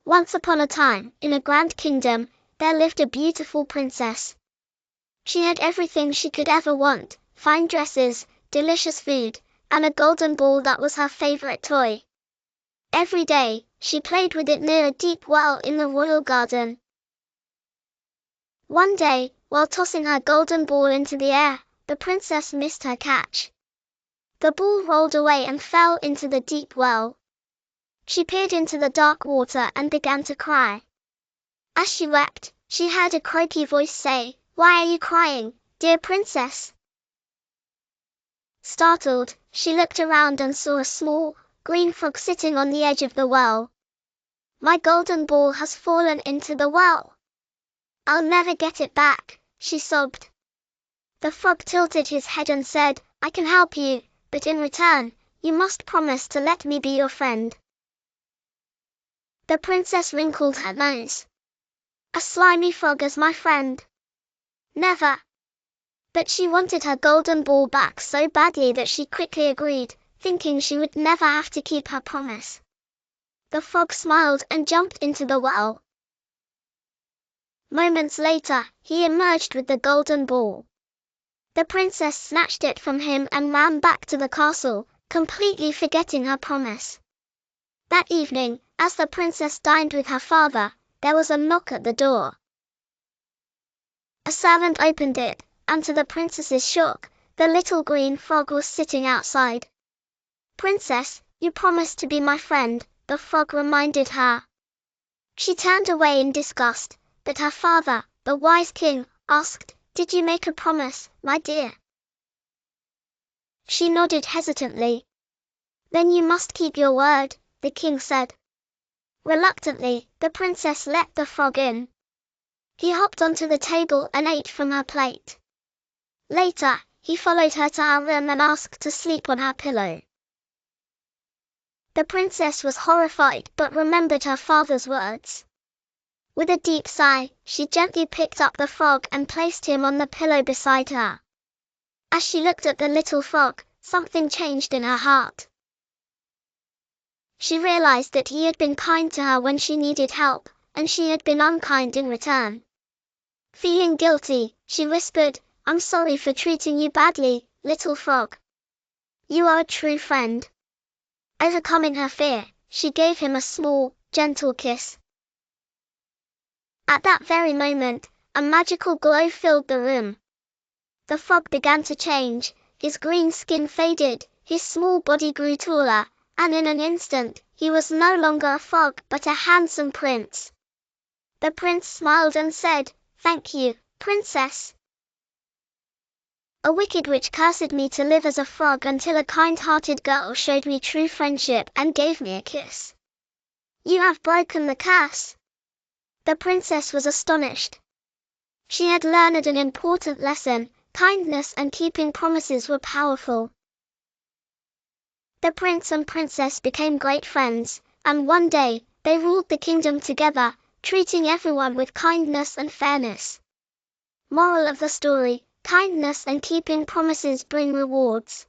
Once upon a time, in a grand kingdom, there lived a beautiful princess. She had everything she could ever want: fine dresses, delicious food, and a golden ball that was her favorite toy. Every day, she played with it near a deep well in the royal garden. One day, while tossing her golden ball into the air, the princess missed her catch. The ball rolled away and fell into the deep well. She peered into the dark water and began to cry. As she wept, she heard a croaky voice say, "Why are you crying, dear princess?" Startled, she looked around and saw a small, green frog sitting on the edge of the well. "My golden ball has fallen into the well. I'll never get it back," she sobbed. The frog tilted his head and said, "I can help you, but in return, you must promise to let me be your friend." The princess wrinkled her nose. "A slimy frog as my friend? Never." But she wanted her golden ball back so badly that she quickly agreed, thinking she would never have to keep her promise. The frog smiled and jumped into the well. Moments later, he emerged with the golden ball. The princess snatched it from him and ran back to the castle, completely forgetting her promise. That evening, as the princess dined with her father, there was a knock at the door. A servant opened it, and to the princess's shock, the little green frog was sitting outside. "Princess, you promised to be my friend," the frog reminded her. She turned away in disgust, but her father, the wise king, asked, "Did you make a promise, my dear?" She nodded hesitantly. "Then you must keep your word," the king said. Reluctantly, the princess let the frog in. He hopped onto the table and ate from her plate. Later, he followed her to her room and asked to sleep on her pillow. The princess was horrified but remembered her father's words. With a deep sigh, she gently picked up the frog and placed him on the pillow beside her. As she looked at the little frog, something changed in her heart. She realized that he had been kind to her when she needed help, and she had been unkind in return. Feeling guilty, she whispered, "I'm sorry for treating you badly, little frog. You are a true friend." Overcoming her fear, she gave him a small, gentle kiss. At that very moment, a magical glow filled the room. The frog began to change, his green skin faded, his small body grew taller, and in an instant, he was no longer a frog but a handsome prince. The prince smiled and said, "Thank you, princess. A wicked witch cursed me to live as a frog until a kind-hearted girl showed me true friendship and gave me a kiss. You have broken the curse." The princess was astonished. She had learned an important lesson: kindness and keeping promises were powerful. The prince and princess became great friends, and one day, they ruled the kingdom together, treating everyone with kindness and fairness. Moral of the story: kindness and keeping promises bring rewards.